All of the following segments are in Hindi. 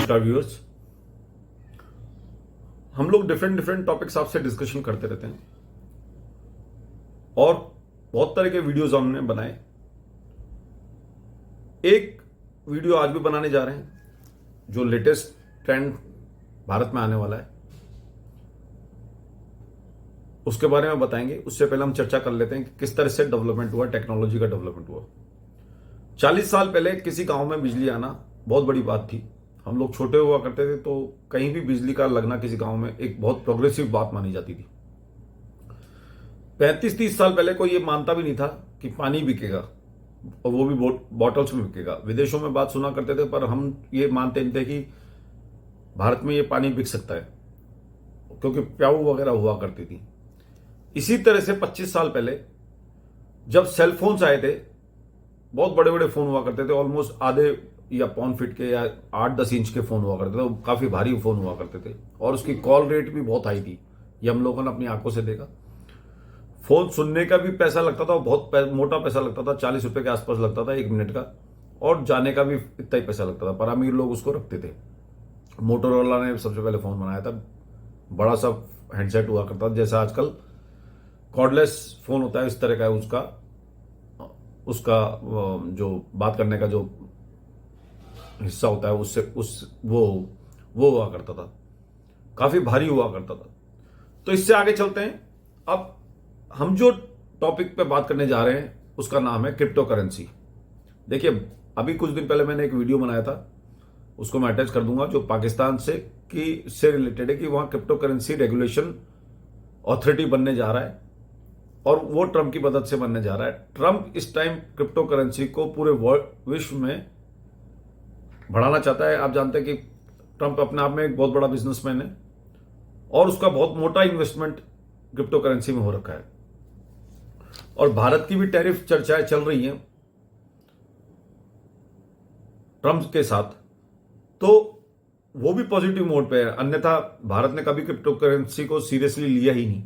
नमस्कार व्यूअर्स। हम लोग डिफरेंट डिफरेंट टॉपिक्स आपसे डिस्कशन करते रहते हैं और बहुत तरह के वीडियोस हमने बनाए। एक वीडियो आज भी बनाने जा रहे हैं जो लेटेस्ट ट्रेंड भारत में आने वाला है, उसके बारे में बताएंगे। उससे पहले हम चर्चा कर लेते हैं कि किस तरह से डेवलपमेंट हुआ, टेक्नोलॉजी का डेवलपमेंट हुआ। 40 साल पहले किसी गांव में बिजली आना बहुत बड़ी बात थी। हम लोग छोटे हुआ करते थे तो कहीं भी बिजली का लगना किसी गांव में एक बहुत प्रोग्रेसिव बात मानी जाती थी। 35-30 साल पहले कोई ये मानता भी नहीं था कि पानी बिकेगा, और वो भी बॉटल्स में बिकेगा। विदेशों में बात सुना करते थे, पर हम ये मानते नहीं थे कि भारत में ये पानी बिक सकता है, क्योंकि प्याऊ वगैरह हुआ करती थी। इसी तरह से 25 साल पहले जब सेल फोन्स आए थे, बहुत बड़े बड़े फोन हुआ करते थे, ऑलमोस्ट आधे या पौन फीट के या 8-10 इंच के फोन हुआ करते थे, काफी भारी फोन हुआ करते थे, और उसकी कॉल रेट भी बहुत हाई थी। ये हम लोगों ने अपनी आंखों से देखा। फोन सुनने का भी पैसा लगता था, बहुत मोटा पैसा लगता था, 40 रुपए के आसपास लगता था 1 मिनट का, और जाने का भी इतना ही पैसा लगता था, पर अमीर लोग उसको रखते थे। मोटोरोला ने सबसे पहले फोन बनाया था, बड़ा सा हैंडसेट हुआ करता था, जैसा आजकल कॉर्डलेस फोन होता है इस तरह का है उसका जो बात करने का जो हिस्सा होता है उससे वो हुआ करता था, काफी भारी हुआ करता था। तो इससे आगे चलते हैं। अब हम जो टॉपिक पे बात करने जा रहे हैं उसका नाम है क्रिप्टो करेंसी। देखिए, अभी कुछ दिन पहले मैंने एक वीडियो बनाया था, उसको मैं अटैच कर दूंगा, जो पाकिस्तान से रिलेटेड है कि वहां क्रिप्टो करेंसी रेगुलेशन अथॉरिटी बनने जा रहा है, और वो ट्रंप की मदद से बनने जा रहा है। ट्रंप इस टाइम क्रिप्टो करेंसी को पूरे विश्व में बढ़ाना चाहता है। आप जानते हैं कि ट्रंप अपने आप में एक बहुत बड़ा बिजनेसमैन है, और उसका बहुत मोटा इन्वेस्टमेंट क्रिप्टो करेंसी में हो रखा है, और भारत की भी टैरिफ चर्चाएं चल रही हैं ट्रंप के साथ, तो वो भी पॉजिटिव मोड पे है। अन्यथा भारत ने कभी क्रिप्टो करेंसी को सीरियसली लिया ही नहीं,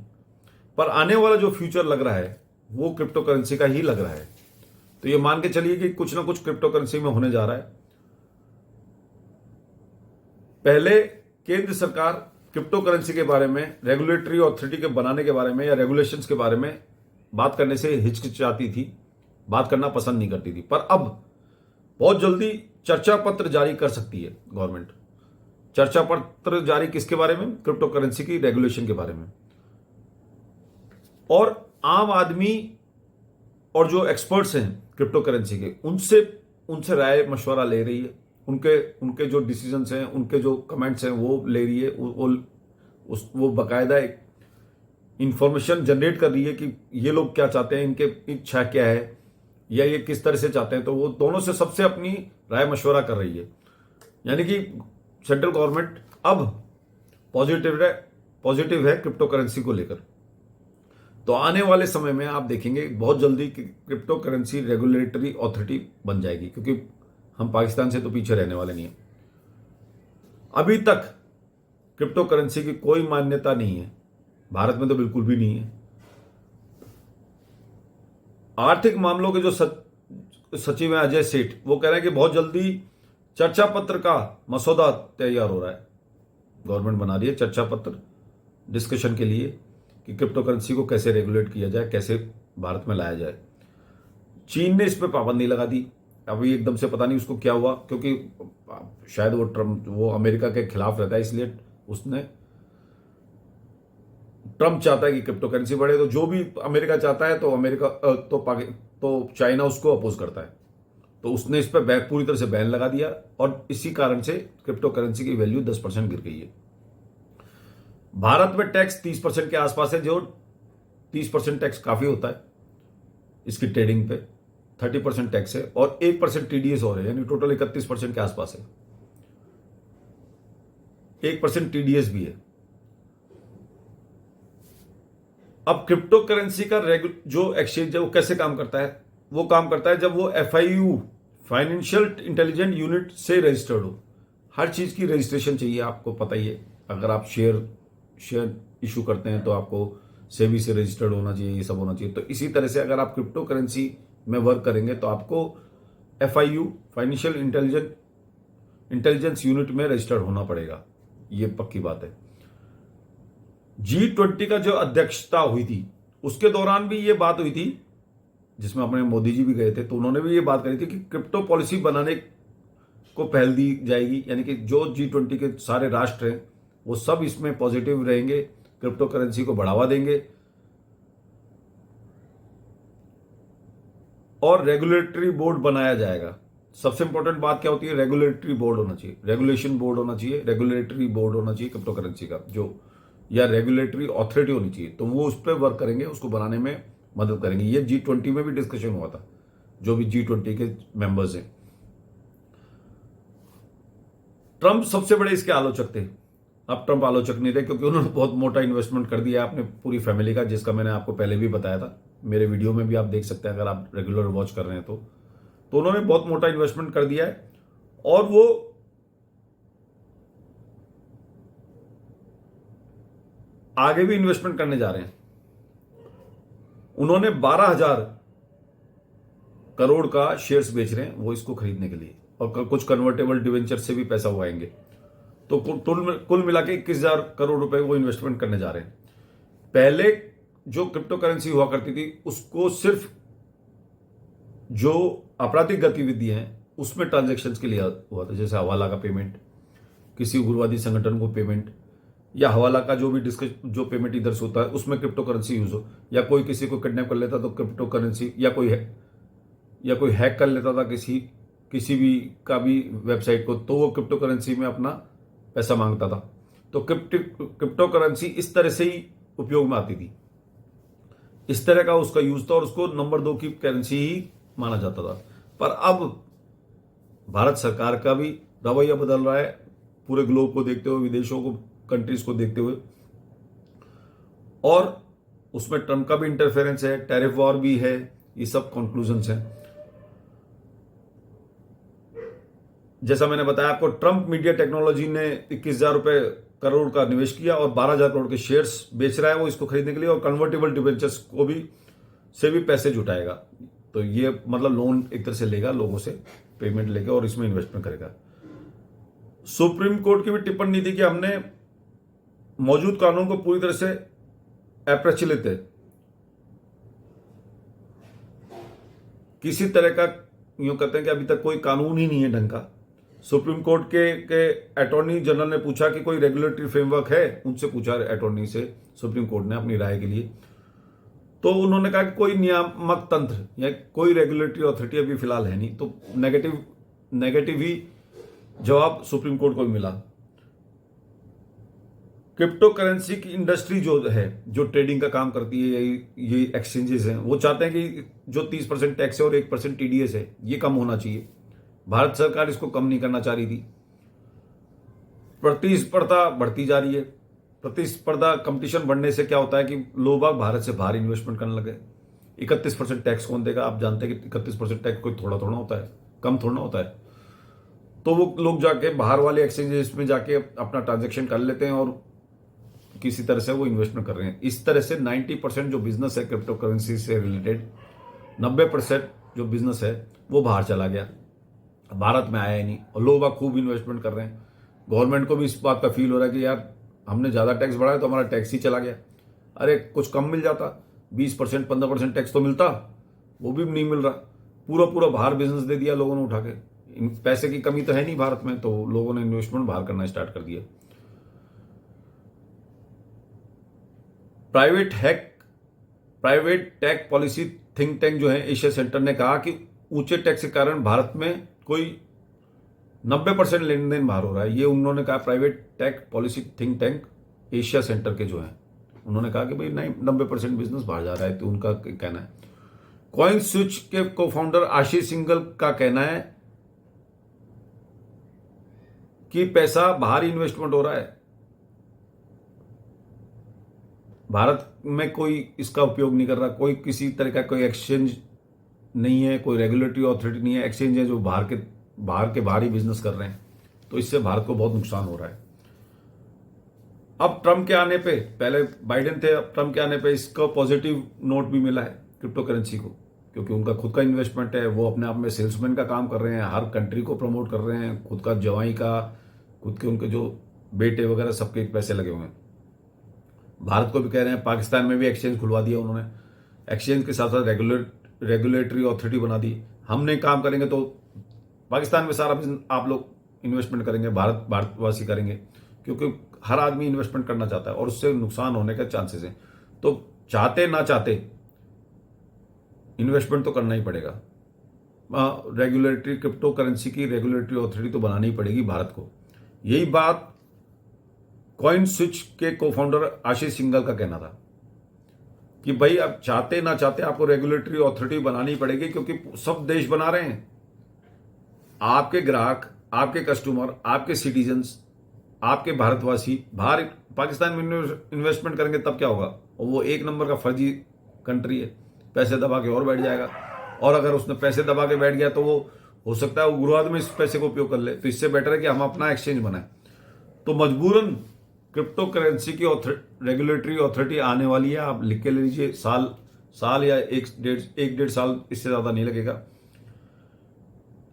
पर आने वाला जो फ्यूचर लग रहा है वो क्रिप्टो करेंसी का ही लग रहा है। तो ये मान के चलिए कि कुछ ना कुछ क्रिप्टो करेंसी में होने जा रहा है। पहले केंद्र सरकार क्रिप्टो करेंसी के बारे में, रेगुलेटरी अथॉरिटी के बनाने के बारे में या रेगुलेशंस के बारे में बात करने से हिचकिचाती थी, बात करना पसंद नहीं करती थी, पर अब बहुत जल्दी चर्चा पत्र जारी कर सकती है गवर्नमेंट। चर्चा पत्र जारी किसके बारे में? क्रिप्टो करेंसी की रेगुलेशन के बारे में। और आम आदमी और जो एक्सपर्ट्स हैं क्रिप्टो करेंसी के, उनसे राय मशवरा ले रही है, उनके जो डिसीजंस हैं, उनके जो कमेंट्स हैं वो ले रही है, वो बाकायदा एक इंफॉर्मेशन जनरेट कर रही है कि ये लोग क्या चाहते हैं, इनके इच्छा क्या है, या ये किस तरह से चाहते हैं। तो वो दोनों से सबसे अपनी राय मशवरा कर रही है। यानी कि सेंट्रल गवर्नमेंट अब पॉजिटिव है क्रिप्टो करेंसी को लेकर। तो आने वाले समय में आप देखेंगे बहुत जल्दी कि क्रिप्टो करेंसी रेगुलेटरी अथॉरिटी बन जाएगी, क्योंकि हम पाकिस्तान से तो पीछे रहने वाले नहीं है। अभी तक क्रिप्टो करेंसी की कोई मान्यता नहीं है भारत में, तो बिल्कुल भी नहीं है। आर्थिक मामलों के जो सचिव हैं अजय सेठ, वो कह रहे हैं कि बहुत जल्दी चर्चा पत्र का मसौदा तैयार हो रहा है। गवर्नमेंट बना रही है चर्चा पत्र डिस्कशन के लिए कि क्रिप्टो करेंसी को कैसे रेगुलेट किया जाए, कैसे भारत में लाया जाए। चीन ने इस पर पाबंदी लगा दी। अभी एकदम से पता नहीं उसको क्या हुआ, क्योंकि शायद वो अमेरिका के खिलाफ रहता है, इसलिए ट्रंप चाहता है कि क्रिप्टो करेंसी बढ़े। तो जो भी अमेरिका चाहता है तो चाइना उसको अपोज करता है, तो उसने इस पर पूरी तरह से बैन लगा दिया, और इसी कारण से क्रिप्टो करेंसी की वैल्यू 10% गिर गई है। भारत में टैक्स 30% के आसपास है, जो 30% टैक्स काफी होता है इसकी ट्रेडिंग पे। 30% टैक्स है, और 1% टीडीएस और है, यानी टोटल 31% के आसपास है। 1% टीडीएस भी है। अब क्रिप्टो करेंसी का जो एक्सचेंज है वो कैसे काम करता है? वो काम करता है जब वो FIU, फाइनेंशियल इंटेलिजेंट यूनिट से रजिस्टर्ड हो। हर चीज की रजिस्ट्रेशन चाहिए, आपको पता ही है। अगर आप शेयर इशू करते हैं तो आपको सेबी से रजिस्टर्ड होना चाहिए, ये सब होना चाहिए। तो इसी तरह से अगर आप क्रिप्टो करेंसी में वर्क करेंगे तो आपको FIU, फाइनेंशियल इंटेलिजेंस यूनिट में रजिस्टर्ड होना पड़ेगा, ये पक्की बात है। G20 का जो अध्यक्षता हुई थी उसके दौरान भी ये बात हुई थी, जिसमें अपने मोदी जी भी गए थे, तो उन्होंने भी ये बात करी थी कि क्रिप्टो पॉलिसी बनाने को पहल दी जाएगी, यानी कि जो G20 के सारे राष्ट्र हैं वो सब इसमें पॉजिटिव रहेंगे, क्रिप्टो करेंसी को बढ़ावा देंगे और रेगुलेटरी बोर्ड बनाया जाएगा। सबसे इंपॉर्टेंट बात क्या होती है, रेगुलेटरी बोर्ड होना चाहिए, रेगुलेशन बोर्ड होना चाहिए, रेगुलेटरी बोर्ड होना चाहिए क्रिप्टो करेंसी का, जो या रेगुलेटरी अथॉरिटी होनी चाहिए, तो वो उस पर वर्क करेंगे, उसको बनाने में मदद करेंगे। ये G20 में भी डिस्कशन हुआ था, जो भी G20 के मेंबर्स हैं। ट्रंप सबसे बड़े इसके आलोचक थे, अब ट्रंप आलोचक नहीं रहे क्योंकि उन्होंने बहुत मोटा इन्वेस्टमेंट कर दिया अपने पूरी फैमिली का, जिसका मैंने आपको पहले भी बताया था, मेरे वीडियो में भी आप देख सकते हैं अगर आप रेगुलर वॉच कर रहे हैं तो उन्होंने बहुत मोटा इन्वेस्टमेंट कर दिया है और वो आगे भी इन्वेस्टमेंट करने जा रहे हैं। उन्होंने 12,000 करोड़ का शेयर्स बेच रहे हैं वो इसको खरीदने के लिए, और कुछ कन्वर्टेबल डिवेंचर से भी पैसा उगाएंगे, तो कुल मिला के 21,000 करोड़ रुपए वो इन्वेस्टमेंट करने जा रहे हैं। पहले जो क्रिप्टो करेंसी हुआ करती थी उसको सिर्फ जो आपराधिक गतिविधियां हैं उसमें ट्रांजैक्शंस के लिए हुआ था, जैसे हवाला का पेमेंट, किसी उग्रवादी संगठन को पेमेंट, या हवाला का जो भी जो पेमेंट इधर से होता है उसमें क्रिप्टो करेंसी यूज हो, या कोई किसी को किडनैप कर लेता तो क्रिप्टो करेंसी, या कोई हैक कर लेता था किसी भी का भी वेबसाइट को, तो वो क्रिप्टो करेंसी में अपना पैसा मांगता था। तो क्रिप्टो करेंसी इस तरह से ही उपयोग में आती थी, इस तरह का उसका यूज था और उसको नंबर 2 की करेंसी ही माना जाता था। पर अब भारत सरकार का भी रवैया बदल रहा है, पूरे ग्लोब को देखते हुए, विदेशों को, कंट्रीज को देखते हुए, और उसमें ट्रंप का भी इंटरफेरेंस है, टैरिफ वॉर भी है, ये सब कंक्लूजन्स हैं। जैसा मैंने बताया आपको, ट्रंप मीडिया टेक्नोलॉजी ने 21,000 करोड़ का निवेश किया और 12,000 करोड़ के शेयर्स बेच रहा है वो इसको खरीदने के लिए, और कन्वर्टेबल डिबेंचर्स को भी से भी पैसे जुटाएगा। तो ये मतलब लोन एक तरह से लेगा लोगों से, पेमेंट लेगा और इसमें इन्वेस्टमेंट करेगा। सुप्रीम कोर्ट की भी टिप्पणी थी कि हमने मौजूद कानून को पूरी तरह से अप्रचलित है, किसी तरह का, यूं कहते हैं कि अभी तक कोई कानून ही नहीं है ढंग का। सुप्रीम कोर्ट के अटॉर्नी जनरल ने पूछा कि कोई रेगुलेटरी फ्रेमवर्क है, उनसे पूछा अटॉर्नी से सुप्रीम कोर्ट ने अपनी राय के लिए, तो उन्होंने कहा कि कोई नियामक तंत्र या कोई रेगुलेटरी अथॉरिटी अभी फिलहाल है नहीं। तो नेगेटिव ही जवाब सुप्रीम कोर्ट को मिला। क्रिप्टो करेंसी की इंडस्ट्री जो है, जो ट्रेडिंग का काम करती है, ये एक्सचेंजेस हैं, वो चाहते हैं कि जो 30% टैक्स है और 1% TDS है ये कम होना चाहिए। भारत सरकार इसको कम नहीं करना चाह रही थी। प्रतिस्पर्धा बढ़ती जा रही है, प्रतिस्पर्धा कंपटीशन बढ़ने से क्या होता है कि लोग बाग भारत से बाहर इन्वेस्टमेंट करने लगे। 31% टैक्स कौन देगा? आप जानते हैं कि 31% टैक्स कोई थोड़ा थोड़ा होता है, कम थोड़ा होता है। तो वो लोग जाके बाहर वाले एक्सचेंजेस में जाके अपना ट्रांजेक्शन कर लेते हैं और किसी तरह से वो इन्वेस्टमेंट कर रहे हैं। इस तरह से 90% जो बिजनेस है क्रिप्टो करेंसी से रिलेटेड, 90% जो बिजनेस है वो बाहर चला गया, भारत में आया ही नहीं, और लोग बाग खूब इन्वेस्टमेंट कर रहे हैं। गवर्नमेंट को भी इस बात का फील हो रहा है कि यार हमने ज़्यादा टैक्स बढ़ाया तो हमारा टैक्स ही चला गया। अरे कुछ कम मिल जाता, 20% 15% टैक्स तो मिलता, वो भी नहीं मिल रहा। पूरा बाहर बिजनेस दे दिया लोगों ने उठा के। पैसे की कमी तो है नहीं भारत में, तो लोगों ने इन्वेस्टमेंट बाहर करना स्टार्ट कर दिया। Private tax policy think tank जो है एशिया सेंटर ने कहा कि ऊंचे टैक्स के कारण भारत में कोई 90% लेन देन बाहर हो रहा है। ये उन्होंने कहा, private tax policy think tank Asia centre के जो हैं, उन्होंने कहा कि भाई 90% बिजनेस बाहर जा रहा है। तो उनका कहना है। कॉइन स्विच के को फाउंडर आशीष सिंघल का कहना है कि पैसा बाहर इन्वेस्टमेंट हो रहा है, भारत में कोई इसका उपयोग नहीं कर रहा, कोई किसी तरह का कोई एक्सचेंज नहीं है, कोई रेगुलेटरी अथॉरिटी नहीं है, एक्सचेंज है जो बाहर ही बिजनेस कर रहे हैं। तो इससे भारत को बहुत नुकसान हो रहा है। अब ट्रंप के आने पे, पहले बाइडेन थे, अब ट्रंप के आने पे इसका पॉजिटिव नोट भी मिला है क्रिप्टो करेंसी को। क्योंकि उनका खुद का इन्वेस्टमेंट है, वो अपने आप में सेल्समैन का काम कर रहे हैं, हर कंट्री को प्रमोट कर रहे हैं, खुद का जवाई का, खुद के उनके जो बेटे वगैरह सबके पैसे लगे हुए हैं। भारत को भी कह रहे हैं, पाकिस्तान में भी एक्सचेंज खुलवा दिया उन्होंने, एक्सचेंज के साथ साथ रेगुलेटरी अथॉरिटी बना दी। हम नहीं काम करेंगे तो पाकिस्तान में सारा आप लोग इन्वेस्टमेंट करेंगे, भारतवासी करेंगे, क्योंकि हर आदमी इन्वेस्टमेंट करना चाहता है और उससे नुकसान होने के चांसेस हैं। तो चाहते ना चाहते इन्वेस्टमेंट तो करना ही पड़ेगा। रेगुलेटरी क्रिप्टो करेंसी की रेगुलेटरी अथॉरिटी तो बनानी ही पड़ेगी भारत को। यही बात कॉइन स्विच के को फाउंडर आशीष सिंघल का कहना था कि भाई अब चाहते ना चाहते आपको रेगुलेटरी अथॉरिटी बनानी पड़ेगी, क्योंकि सब देश बना रहे हैं। आपके ग्राहक, आपके कस्टमर, आपके सिटीजन्स, आपके भारतवासी बाहर पाकिस्तान में इन्वेस्टमेंट करेंगे तब क्या होगा? और वो एक नंबर का फर्जी कंट्री है, पैसे दबा के और बैठ जाएगा। और अगर उसने पैसे दबा के बैठ गया तो वो हो सकता है वो उग्रवाद में इस पैसे को उपयोग कर ले। तो इससे बेटर है कि हम अपना एक्सचेंज बनाएं। तो मजबूरन क्रिप्टो करेंसी की रेगुलेटरी अथॉरिटी आने वाली है। आप लिख के ले लीजिए, साल या एक डेढ़ साल, इससे ज्यादा नहीं लगेगा।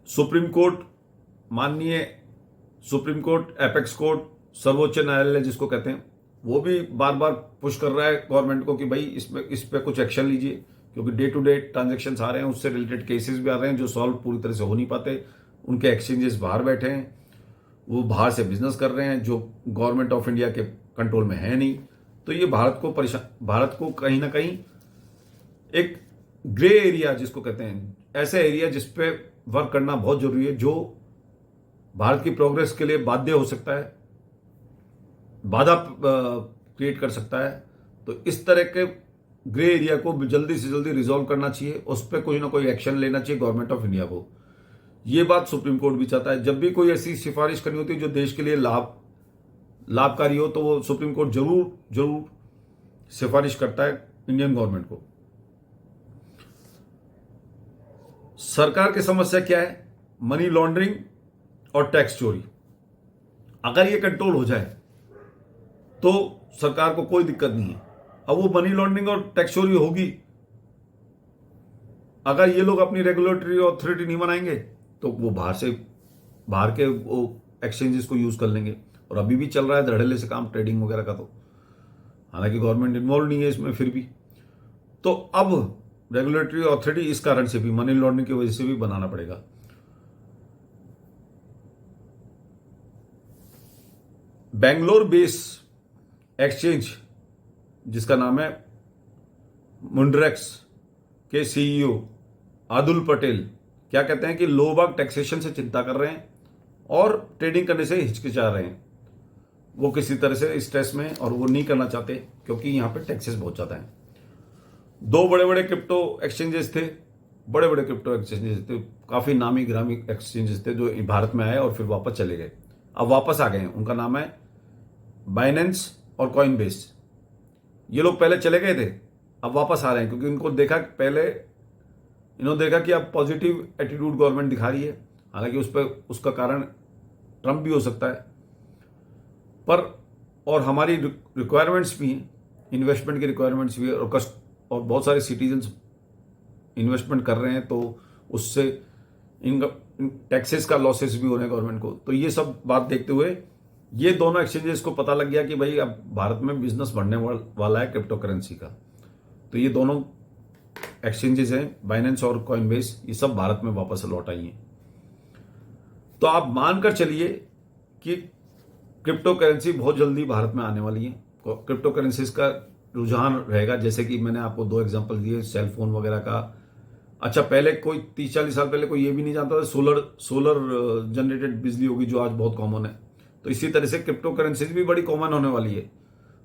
सुप्रीम कोर्ट, माननीय सुप्रीम कोर्ट, एपेक्स कोर्ट, सर्वोच्च न्यायालय जिसको कहते हैं, वो भी बार बार पुश कर रहा है गवर्नमेंट को कि भाई इस पे कुछ एक्शन लीजिए, क्योंकि डे टू डे ट्रांजेक्शन आ रहे हैं, उससे रिलेटेड केसेस भी आ रहे हैं जो सॉल्व पूरी तरह से हो नहीं पाते। उनके एक्सचेंजेस बाहर बैठे हैं, वो बाहर से बिजनेस कर रहे हैं जो गवर्नमेंट ऑफ इंडिया के कंट्रोल में है नहीं। तो ये भारत को कहीं ना कहीं एक ग्रे एरिया जिसको कहते हैं, ऐसे एरिया जिस पे वर्क करना बहुत जरूरी है, जो भारत की प्रोग्रेस के लिए बाध्य हो सकता है, बाधा क्रिएट कर सकता है। तो इस तरह के ग्रे एरिया को जल्दी से जल्दी रिजॉल्व करना चाहिए, उस पर कोई ना कोई एक्शन लेना चाहिए गवर्नमेंट ऑफ इंडिया को। ये बात सुप्रीम कोर्ट भी चाहता है। जब भी कोई ऐसी सिफारिश करनी होती है जो देश के लिए लाभकारी हो, तो वो सुप्रीम कोर्ट जरूर सिफारिश करता है इंडियन गवर्नमेंट को। सरकार की समस्या क्या है? मनी लॉन्ड्रिंग और टैक्स चोरी। अगर ये कंट्रोल हो जाए तो सरकार को कोई दिक्कत नहीं है। अब वो मनी लॉन्ड्रिंग और टैक्स चोरी होगी अगर ये लोग अपनी रेगुलेटरी अथॉरिटी नहीं बनाएंगे, तो वो बाहर के वो एक्सचेंजेस को यूज कर लेंगे। और अभी भी चल रहा है धड़ल्ले से काम ट्रेडिंग वगैरह का, तो हालांकि गवर्नमेंट इन्वॉल्व नहीं है इसमें फिर भी। तो अब रेगुलेटरी अथॉरिटी इस कारण से भी, मनी लॉन्ड्रिंग की वजह से भी बनाना पड़ेगा। बेंगलोर बेस एक्सचेंज जिसका नाम है मुंड्रेक्स के सीईओ आदुल पटेल क्या कहते हैं कि लोग टैक्सेशन से चिंता कर रहे हैं और ट्रेडिंग करने से हिचकिचा रहे हैं। वो किसी तरह से स्ट्रेस में, और वो नहीं करना चाहते क्योंकि यहां पे टैक्सेस बहुत ज्यादा हैं। दो बड़े बड़े क्रिप्टो एक्सचेंजेस थे, काफी नामी ग्रामी एक्सचेंजेस थे जो भारत में आए और फिर वापस चले गए। अब वापस आ गए हैं। उनका नाम है बाइनेंस और कॉइनबेस। ये लोग पहले चले गए थे, अब वापस आ रहे हैं, क्योंकि इन्होंने देखा कि अब पॉजिटिव एटीट्यूड गवर्नमेंट दिखा रही है। हालांकि उसका कारण ट्रंप भी हो सकता है, पर और हमारी रिक्वायरमेंट्स भी हैं, इन्वेस्टमेंट की रिक्वायरमेंट्स भी है, और बहुत सारे सिटीजन्स इन्वेस्टमेंट कर रहे हैं, तो उससे इन टैक्सेस का लॉसेस भी हो रहे हैं गवर्नमेंट को। तो ये सब बात देखते हुए ये दोनों एक्सचेंजेस को पता लग गया कि भाई अब भारत में बिजनेस बढ़ने वाला है क्रिप्टो करेंसी का। तो ये दोनों एक्सचेंजेस हैं, बाइनेंस और कॉइनबेस, ये सब भारत में वापस लौट आई हैं। तो आप मानकर चलिए कि क्रिप्टो करेंसी बहुत जल्दी भारत में आने वाली है। क्रिप्टो करेंसीज का रुझान रहेगा, जैसे कि मैंने आपको 2 एग्जांपल दिए सेलफोन वगैरह का। अच्छा, पहले कोई 30-40 साल पहले कोई ये भी नहीं जानता था सोलर जनरेटेड बिजली होगी, जो आज बहुत कॉमन है। तो इसी तरह से क्रिप्टो करेंसीज भी बड़ी कॉमन होने वाली है।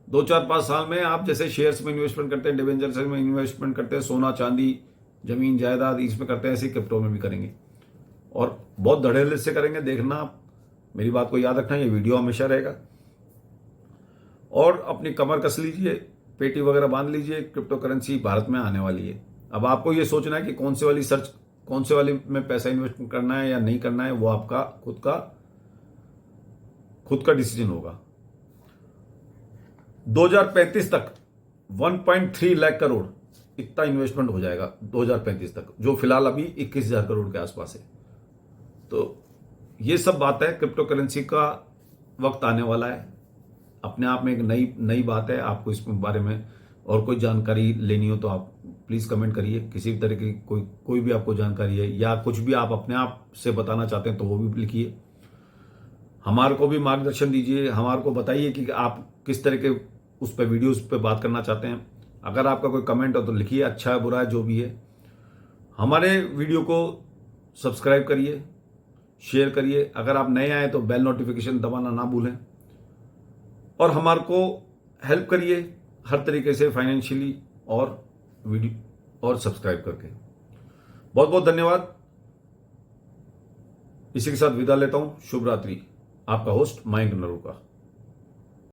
2-4-5 साल में आप जैसे शेयर्स में इन्वेस्टमेंट करते हैं, डिवेंचर्स में इन्वेस्टमेंट करते हैं, सोना चांदी जमीन जायदाद इसमें करते हैं, ऐसे क्रिप्टो में भी करेंगे और बहुत धड़ल्ले से करेंगे। देखना आप, मेरी बात को याद रखना, ये वीडियो हमेशा रहेगा। और अपनी कमर कस लीजिए, पेटी वगैरह बांध लीजिए, क्रिप्टो करेंसी भारत में आने वाली है। अब आपको ये सोचना है कि कौन से वाली में पैसा इन्वेस्ट करना है या नहीं करना है, वो आपका खुद का डिसीजन होगा। 2035 तक 1.3 लाख करोड़ इतना इन्वेस्टमेंट हो जाएगा 2035 तक, जो फिलहाल अभी 21,000 करोड़ के आसपास है। तो ये सब बात है, क्रिप्टो करेंसी का वक्त आने वाला है, अपने आप में एक नई बात है। आपको इस बारे में और कोई जानकारी लेनी हो तो आप प्लीज कमेंट करिए। किसी भी तरह की कोई भी आपको जानकारी है या कुछ भी आप अपने आप से बताना चाहते हैं तो वो भी लिखिए। हमारे को भी मार्गदर्शन दीजिए, हमारे को बताइए कि आप किस तरह के उस पर वीडियोस पे बात करना चाहते हैं। अगर आपका कोई कमेंट हो तो लिखिए, अच्छा है बुरा है जो भी है। हमारे वीडियो को सब्सक्राइब करिए, शेयर करिए। अगर आप नए आए तो बेल नोटिफिकेशन दबाना ना भूलें, और हमारे को हेल्प करिए हर तरीके से, फाइनेंशियली और वीडियो और सब्सक्राइब करके। बहुत बहुत धन्यवाद। इसी के साथ विदा लेता हूं। शुभ रात्रि। आपका होस्ट मयंक नरूका।